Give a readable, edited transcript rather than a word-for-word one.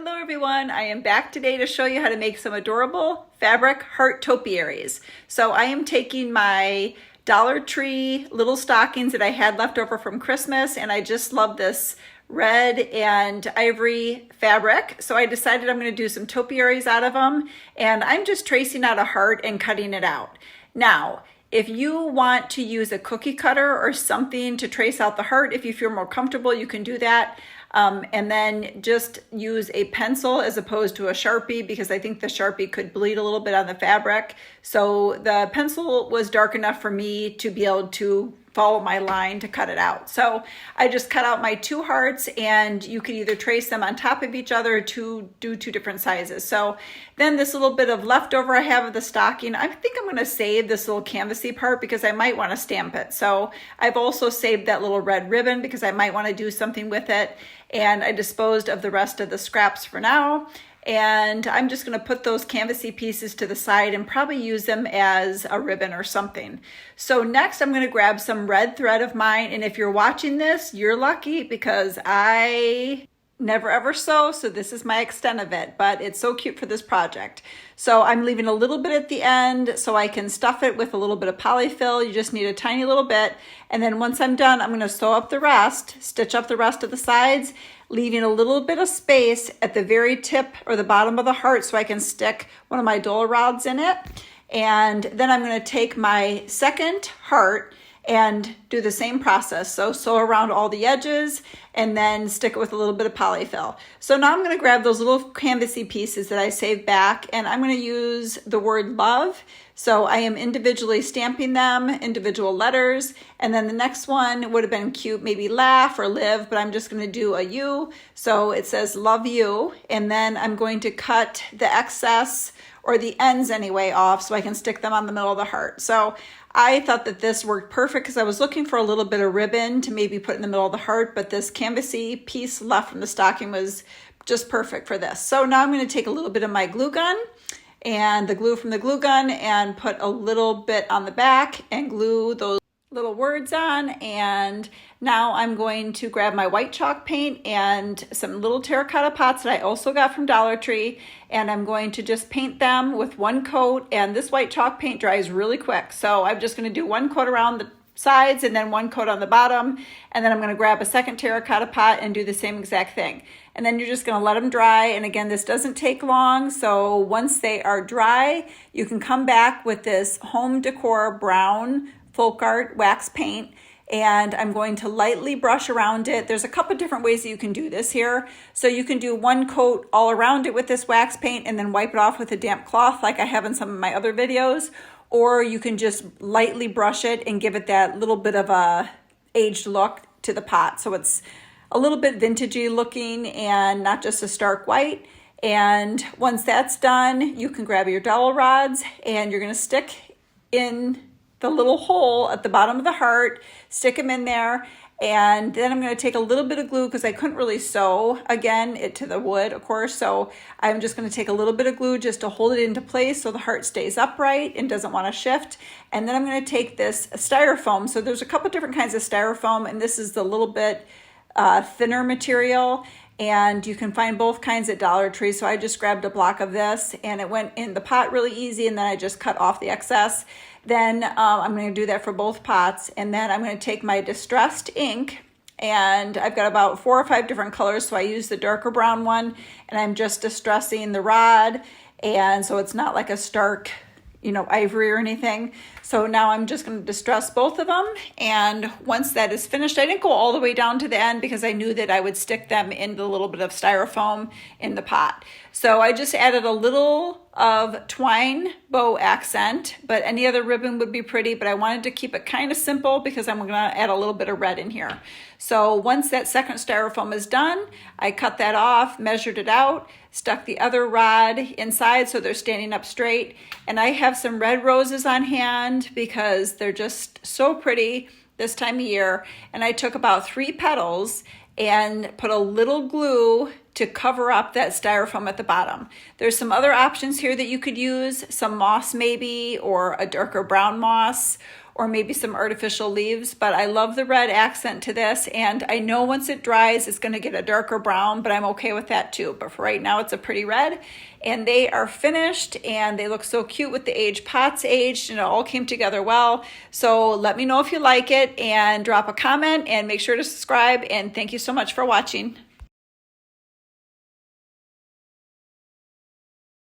Hello everyone, I am back today to show you how to make some adorable fabric heart topiaries. So I am taking my Dollar Tree little stockings that I had left over from Christmas, and I just love this red and ivory fabric. So I decided I'm going to do some topiaries out of them, and I'm just tracing out a heart and cutting it out. Now, if you want to use a cookie cutter or something to trace out the heart, if you feel more comfortable, you can do that. And then just use a pencil as opposed to a Sharpie, because I think the Sharpie could bleed a little bit on the fabric. So the pencil was dark enough for me to be able to follow my line to cut it out. So I just cut out my two hearts, and you could either trace them on top of each other to do two different sizes. So then this little bit of leftover I have of the stocking, I think I'm going to save this little canvasy part because I might want to stamp it. So I've also saved that little red ribbon because I might want to do something with it. And I disposed of the rest of the scraps for now. And I'm just going to put those canvasy pieces to the side and probably use them as a ribbon or something. So next I'm going to grab some red thread of mine, and if you're watching this, you're lucky because I never ever sew, so this is my extent of it, but it's so cute for this project. So I'm leaving a little bit at the end so I can stuff it with a little bit of polyfill. You just need a tiny little bit, and then once I'm done, I'm going to sew up the rest, stitch up the rest of the sides, leaving a little bit of space at the very tip or the bottom of the heart so I can stick one of my dowel rods in it. And then I'm going to take my second heart and do the same process. So sew around all the edges and then stick it with a little bit of polyfill. So now I'm going to grab those little canvasy pieces that I saved back, and I'm going to use the word love. So I am individually stamping them, individual letters, and then the next one would have been cute, maybe laugh or live, but I'm just going to do a U. So it says love you, and then I'm going to cut the excess, or the ends anyway, off so I can stick them on the middle of the heart. So I thought that this worked perfect because I was looking for a little bit of ribbon to maybe put in the middle of the heart, but this canvasy piece left from the stocking was just perfect for this. So now I'm going to take a little bit of my glue gun and the glue from the glue gun and put a little bit on the back and glue those little words on. And now I'm going to grab my white chalk paint and some little terracotta pots that I also got from Dollar Tree, and I'm going to just paint them with one coat. And this white chalk paint dries really quick, so I'm just going to do one coat around the sides and then one coat on the bottom, and then I'm going to grab a second terracotta pot and do the same exact thing. And then you're just going to let them dry. And again, this doesn't take long, so once they are dry, you can come back with this home decor brown folk art wax paint, and I'm going to lightly brush around it. There's a couple different ways that you can do this here. So you can do one coat all around it with this wax paint and then wipe it off with a damp cloth like I have in some of my other videos, or you can just lightly brush it and give it that little bit of a aged look to the pot, so it's a little bit vintagey looking and not just a stark white. And once that's done, you can grab your dowel rods and you're going to stick in the little hole at the bottom of the heart, stick them in there, and then I'm going to take a little bit of glue because I couldn't really sew again it to the wood, of course, so I'm just going to take a little bit of glue just to hold it into place so the heart stays upright and doesn't want to shift. And then I'm going to take this styrofoam. So there's a couple different kinds of styrofoam, and this is the little bit thinner material, and you can find both kinds at Dollar Tree. So I just grabbed a block of this and it went in the pot really easy, and then I just cut off the excess. Then I'm going to do that for both pots, and then I'm going to take my distressed ink, and I've got about 4 or 5 different colors, so I use the darker brown one, and I'm just distressing the rod, and so it's not like a stark, ivory or anything. So now I'm just going to distress both of them, and once that is finished, I didn't go all the way down to the end because I knew that I would stick them into a little bit of styrofoam in the pot. So I just added a little of twine bow accent, but any other ribbon would be pretty, but I wanted to keep it kind of simple because I'm going to add a little bit of red in here. So once that second styrofoam is done, I cut that off, measured it out, stuck the other rod inside so they're standing up straight, and I have some red roses on hand because they're just so pretty this time of year. And I took about 3 petals and put a little glue to cover up that styrofoam at the bottom. There's some other options here that you could use, some moss maybe, or a darker brown moss, or maybe some artificial leaves, but I love the red accent to this, and I know once it dries it's going to get a darker brown, but I'm okay with that too. But for right now it's a pretty red, and they are finished and they look so cute with the aged pots aged, and it all came together well. So let me know if you like it and drop a comment and make sure to subscribe, and thank you so much for watching.